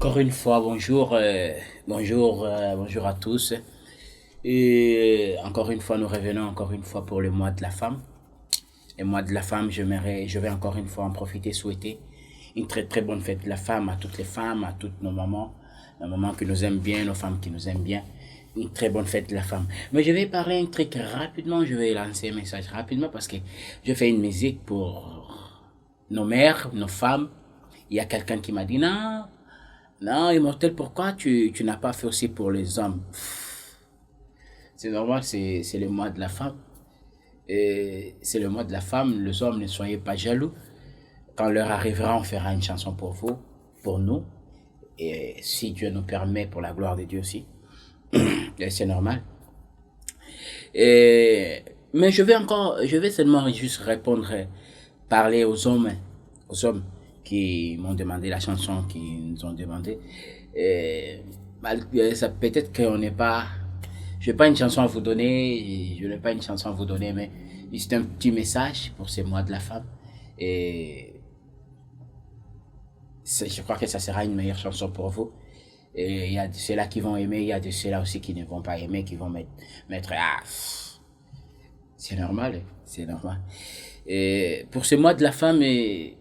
Encore une fois, bonjour, bonjour à tous. Et encore une fois, nous revenons encore une fois pour le mois de la femme. Le mois de la femme, je vais encore une fois en profiter, souhaiter une très très bonne fête de la femme à toutes les femmes, à toutes nos mamans qui nous aiment bien, nos femmes qui nous aiment bien. Une très bonne fête de la femme. Mais je vais parler un truc rapidement, je vais lancer un message rapidement parce que je fais une musique pour nos mères, nos femmes. Il y a quelqu'un qui m'a dit non. Non, Immortel, pourquoi tu n'as pas fait aussi pour les hommes? C'est normal, c'est le mois de la femme. Et c'est le mois de la femme. Les hommes, ne soyez pas jaloux. Quand l'heure arrivera, on fera une chanson pour vous, pour nous. Et si Dieu nous permet, pour la gloire de Dieu aussi. Et c'est normal. Mais je vais seulement juste répondre, parler aux hommes qui m'ont demandé la chanson, qui nous ont demandé. Ça peut-être qu'on n'est pas, je n'ai pas une chanson à vous donner, mais c'est un petit message pour ces mois de la femme. Et je crois que ça sera une meilleure chanson pour vous. Et il y a de ceux-là qui vont aimer, il y a de ceux-là aussi qui ne vont pas aimer, qui vont mettre c'est normal, c'est normal. Et pour ce mois de la femme, et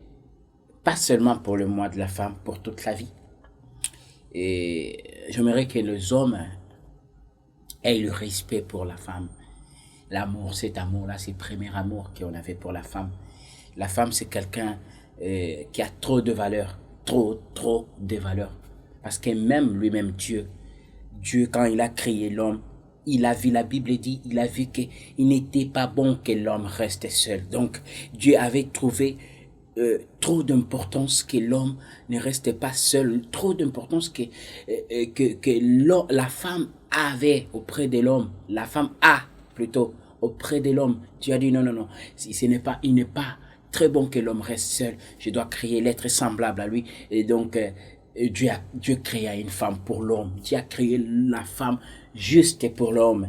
pas seulement pour le mois de la femme, pour toute la vie. Et j'aimerais que les hommes aient le respect pour la femme. L'amour, cet amour-là, c'est le premier amour qu'on avait pour la femme. La femme, c'est quelqu'un qui a trop de valeur, trop de valeur. Parce que même lui-même, Dieu, quand il a créé l'homme, il a vu, la Bible dit, il a vu qu'il n'était pas bon que l'homme reste seul. Donc, Dieu avait trouvé trop d'importance que l'homme ne restait pas seul, trop d'importance que la femme avait auprès de l'homme, la femme a plutôt auprès de l'homme. Dieu a dit non, il n'est pas très bon que l'homme reste seul, je dois créer l'être semblable à lui. Et donc Dieu créa une femme pour l'homme, Dieu a créé la femme juste pour l'homme,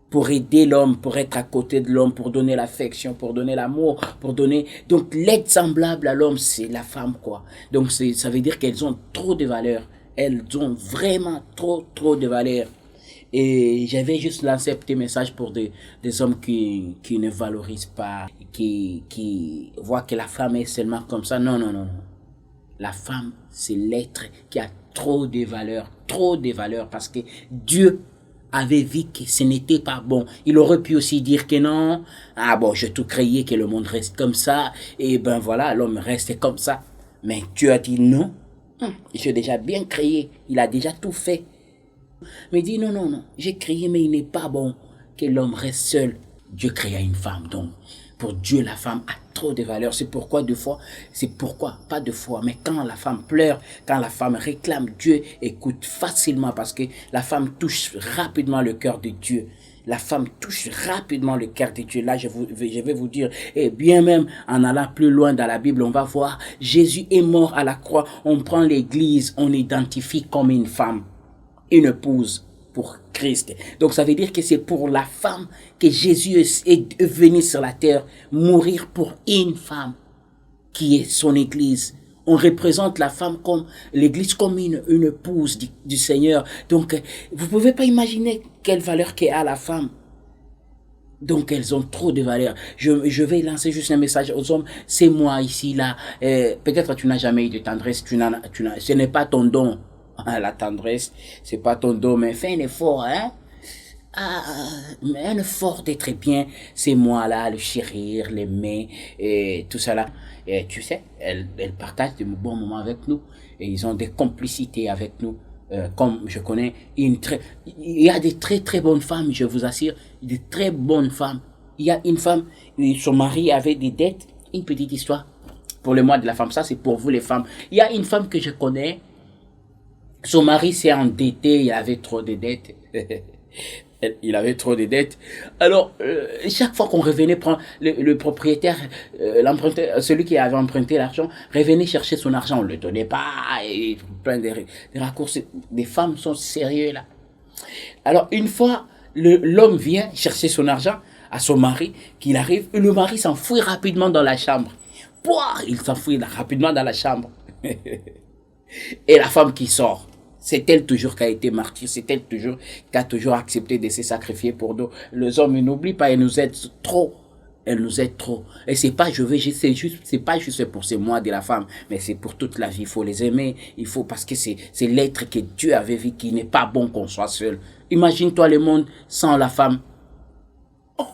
pour aider l'homme, pour être à côté de l'homme, pour donner l'affection, pour donner l'amour, pour donner... Donc, l'être semblable à l'homme, c'est la femme, quoi. Donc, ça veut dire qu'elles ont trop de valeur. Elles ont vraiment trop de valeur. Et j'avais juste lancé un petit message pour des hommes qui ne valorisent pas, qui voient que la femme est seulement comme ça. Non. La femme, c'est l'être qui a trop de valeur, parce que Dieu avait vu que ce n'était pas bon. Il aurait pu aussi dire que non, j'ai tout créé, que le monde reste comme ça, et ben voilà, l'homme reste comme ça. Mais Dieu a dit non, j'ai déjà bien créé, il a déjà tout fait. Mais il dit non, j'ai créé, mais il n'est pas bon que l'homme reste seul. Dieu créa une femme, donc pour Dieu, la femme a trop de valeur. C'est pourquoi pas deux fois, mais quand la femme pleure, quand la femme réclame, Dieu écoute facilement, parce que la femme touche rapidement le cœur de Dieu. La femme touche rapidement le cœur de Dieu. Là, je vais vous dire, et bien même en allant plus loin dans la Bible, on va voir, Jésus est mort à la croix. On prend l'église, on identifie comme une femme, une épouse pour Christ. Donc ça veut dire que c'est pour la femme que Jésus est venu sur la terre, mourir pour une femme qui est son église. On représente la femme comme l'église, comme une épouse du Seigneur. Donc vous pouvez pas imaginer quelle valeur qu'a la femme. Donc elles ont trop de valeur. Je vais lancer juste un message aux hommes. C'est moi ici là. Peut-être tu n'as jamais eu de tendresse. Ce n'est pas ton don. La tendresse, c'est pas ton dos, mais fais un effort, hein. Mais un effort d'être bien, c'est moi là, le chérir, l'aimer, et tout ça là. Et tu sais, elles partagent de bons moments avec nous, et ils ont des complicités avec nous. Comme je connais il y a des très bonnes femmes, je vous assure, des très bonnes femmes. Il y a une femme, son mari avait des dettes, une petite histoire. Pour le mois de la femme, ça c'est pour vous les femmes. Il y a une femme que je connais. Son mari s'est endetté, il avait trop de dettes. Il avait trop de dettes. Alors, chaque fois qu'on revenait prendre le propriétaire, l'emprunteur, celui qui avait emprunté l'argent, revenait chercher son argent, on ne le donnait pas, et plein de raccourcis. Les femmes sont sérieuses là. Alors, une fois, l'homme vient chercher son argent à son mari, qu'il arrive, et le mari s'enfuit rapidement dans la chambre. Pouah, il s'enfuit rapidement dans la chambre. Et la femme qui sort, c'est elle toujours qui a été martyre, c'est elle toujours qui a toujours accepté de se sacrifier pour nous. Les hommes, ils n'oublient pas, ils nous aident trop. Elle nous aide trop. Et c'est pas, c'est pas juste pour ces mois de la femme, mais c'est pour toute la vie. Il faut les aimer. Il faut, parce que c'est l'être que Dieu avait vu qui n'est pas bon qu'on soit seul. Imagine-toi le monde sans la femme. Oh.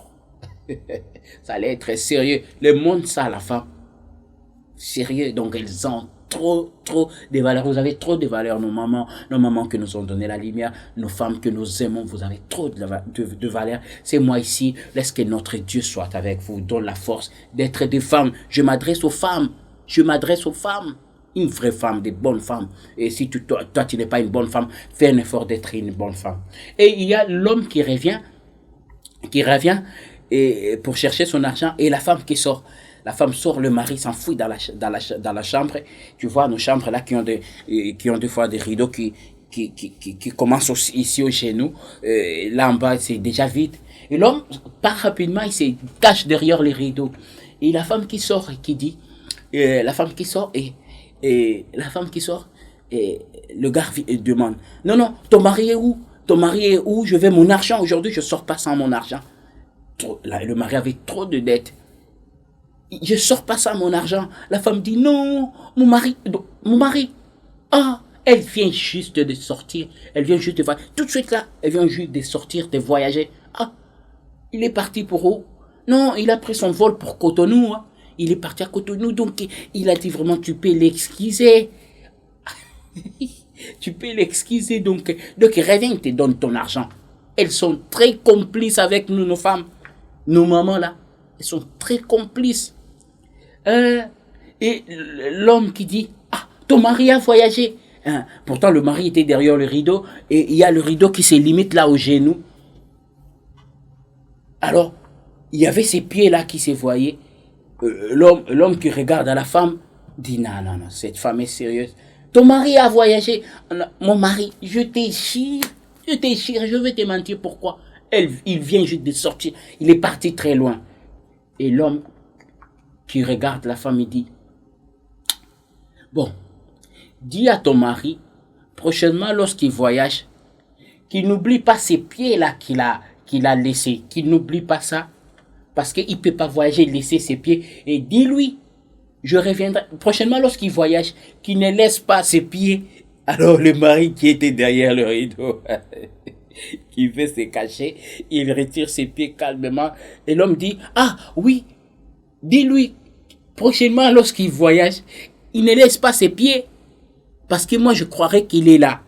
Ça allait être sérieux. Le monde sans la femme. Sérieux. Donc elles ont trop de valeurs. Vous avez trop de valeurs, nos mamans qui nous ont donné la lumière, nos femmes que nous aimons, vous avez trop de valeurs. C'est moi ici, laisse que notre Dieu soit avec vous, donne la force d'être des femmes. Je m'adresse aux femmes, une vraie femme, des bonnes femmes. Et si toi, tu n'es pas une bonne femme, fais un effort d'être une bonne femme. Et il y a l'homme qui revient et pour chercher son argent, et la femme qui sort. La femme sort, le mari s'enfuit dans la chambre. Tu vois, nos chambres là qui ont des fois des rideaux qui commencent aussi, ici au genou. Là en bas, c'est déjà vide. Et l'homme part rapidement, il se cache derrière les rideaux. Et la femme qui sort et qui dit, et le gars demande, non, ton mari est où? Ton mari est où? Je veux mon argent. Aujourd'hui, je sors pas sans mon argent. Le mari avait trop de dettes. Je sors pas sans mon argent. La femme dit non, mon mari. Ah, elle vient juste de sortir. Elle vient juste de voyager. Tout de suite là, elle vient juste de sortir, de voyager. Ah, il est parti pour où? Non, il a pris son vol pour Cotonou. Hein. Il est parti à Cotonou, donc il a dit vraiment, tu peux l'excuser. Tu peux l'excuser, donc reviens, te donne ton argent. Elles sont très complices avec nous, nos femmes. Nos mamans là, elles sont très complices. Et l'homme qui dit, ah, ton mari a voyagé. Hein, pourtant, le mari était derrière le rideau et il y a le rideau qui se limite là au genou. Alors, il y avait ses pieds là qui se voyaient. L'homme qui regarde à la femme dit, non, cette femme est sérieuse. Ton mari a voyagé. Mon mari, je déchire, je vais te mentir pourquoi. Il vient juste de sortir. Il est parti très loin. Et l'homme qui regarde la femme, il dit, bon, dis à ton mari, prochainement lorsqu'il voyage, qu'il n'oublie pas ces pieds-là qu'il a laissés, qu'il n'oublie pas ça, parce qu'il ne peut pas voyager, laisser ses pieds, et dis-lui, je reviendrai, prochainement lorsqu'il voyage, qu'il ne laisse pas ses pieds. Alors le mari qui était derrière le rideau, qui veut se cacher, il retire ses pieds calmement, et l'homme dit, ah oui, dis-lui, prochainement, lorsqu'il voyage, il ne laisse pas ses pieds. Parce que moi, je croirais qu'il est là.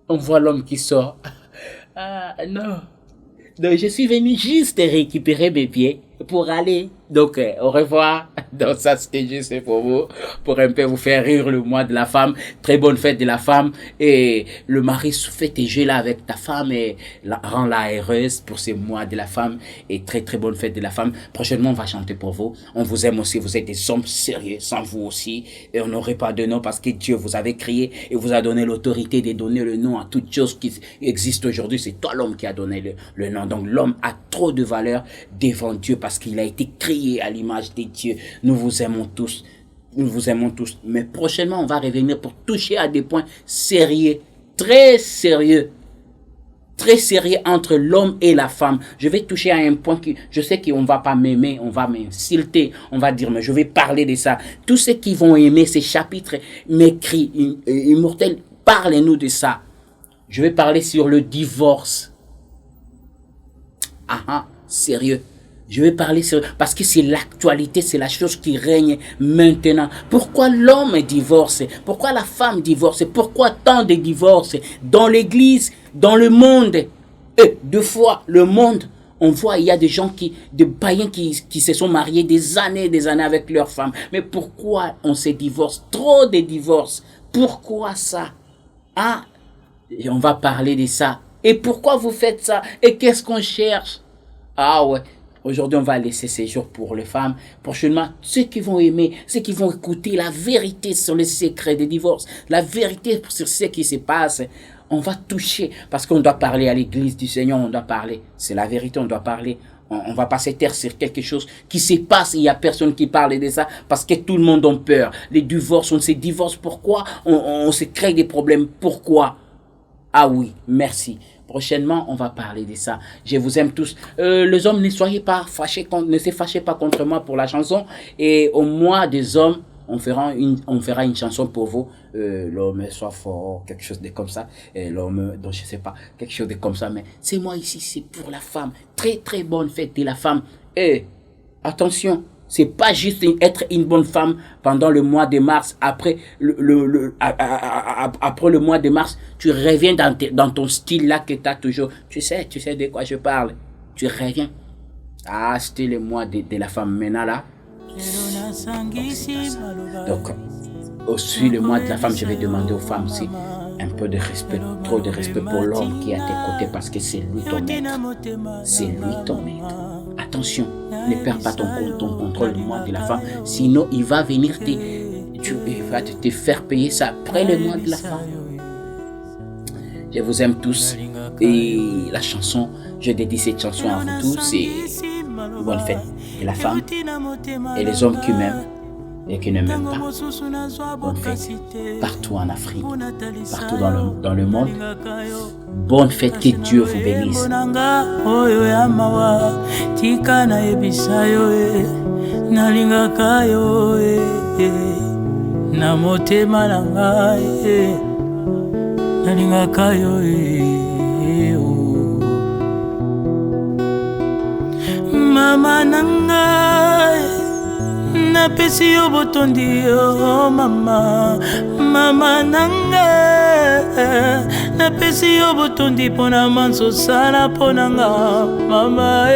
On voit l'homme qui sort. Ah, non. Donc, je suis venu juste récupérer mes pieds pour aller. Donc, au revoir. Donc, ça, c'était juste pour vous, pour un peu vous faire rire le mois de la femme. Très bonne fête de la femme. Et le mari fait tes jeux là avec ta femme et rend-la heureuse pour ce mois de la femme. Et très, très bonne fête de la femme. Prochainement, on va chanter pour vous. On vous aime aussi. Vous êtes des hommes sérieux, sans vous aussi. Et on n'aurait pas de nom parce que Dieu vous avait créé et vous a donné l'autorité de donner le nom à toute chose qui existe aujourd'hui. C'est toi l'homme qui a donné le nom. Donc, l'homme a trop de valeur devant Dieu parce qu'il a été créé à l'image de Dieu. Nous vous aimons tous. Nous vous aimons tous. Mais prochainement, on va revenir pour toucher à des points sérieux, très sérieux entre l'homme et la femme. Je vais toucher à un point qui, je sais qu'on va pas m'aimer, on va m'insulter, on va dire, mais je vais parler de ça. Tous ceux qui vont aimer ces chapitres m'écrits, immortels, parlez-nous de ça. Je vais parler sur le divorce. Sérieux. Je vais parler parce que c'est l'actualité, c'est la chose qui règne maintenant. Pourquoi l'homme est divorcé? Pourquoi la femme divorce? Pourquoi tant de divorces dans l'église, dans le monde? Et deux fois, le monde, on voit, il y a des gens des païens qui se sont mariés des années avec leurs femmes. Mais pourquoi on se divorce? Trop de divorces. Pourquoi ça? Et on va parler de ça. Et pourquoi vous faites ça? Et qu'est-ce qu'on cherche? Ouais. Aujourd'hui, on va laisser ces jours pour les femmes. Prochainement, ceux qui vont aimer, ceux qui vont écouter la vérité sur les secrets des divorces, la vérité sur ce qui se passe. on va toucher, parce qu'on doit parler à l'église du Seigneur, on doit parler, c'est la vérité, on doit parler. On va pas se taire sur quelque chose qui se passe, il y a personne qui parle de ça, parce que tout le monde a peur. Les divorces, on se divorce, pourquoi? On se crée des problèmes, pourquoi? Ah oui, merci. Prochainement, on va parler de ça. Je vous aime tous. Les hommes, ne soyez pas fâchés, ne se fâchez pas contre moi pour la chanson. Et au mois des hommes, on fera une chanson pour vous. L'homme soit fort, quelque chose de comme ça. L'homme, donc je sais pas, quelque chose de comme ça. Mais c'est moi ici, c'est pour la femme. Très très bonne fête de la femme. Et attention, c'est pas juste être une bonne femme pendant le mois de mars. Après après le mois de mars, tu reviens dans ton style là que tu as toujours. Tu sais de quoi je parle. Tu reviens. Ah, c'était le mois de la femme. Maintenant là. Donc, aussi le mois de la femme, je vais demander aux femmes aussi un peu de respect, trop de respect pour l'homme qui est à tes côtés, parce que c'est lui ton maître. C'est lui ton maître. Attention, ne perds pas ton contrôle le mois de la femme, sinon il va venir il va te faire payer ça après le mois de la femme. Je vous aime tous, et la chanson, je dédie cette chanson à vous tous, c'est bonne fête de la femme et les hommes qui m'aiment et qui ne m'aiment pas. Bonne fête partout en Afrique, partout dans le monde. Bonne fête, que Dieu vous bénisse. Mama nanga napesi yo botondi oh mama mama nanga napesi yo botondi pona manso sala ponanga mama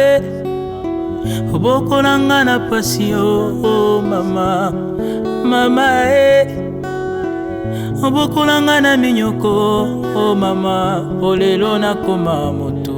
obokolanga na pasi oh mama mama obokolanga na minyoko oh mama olelo nakoma moto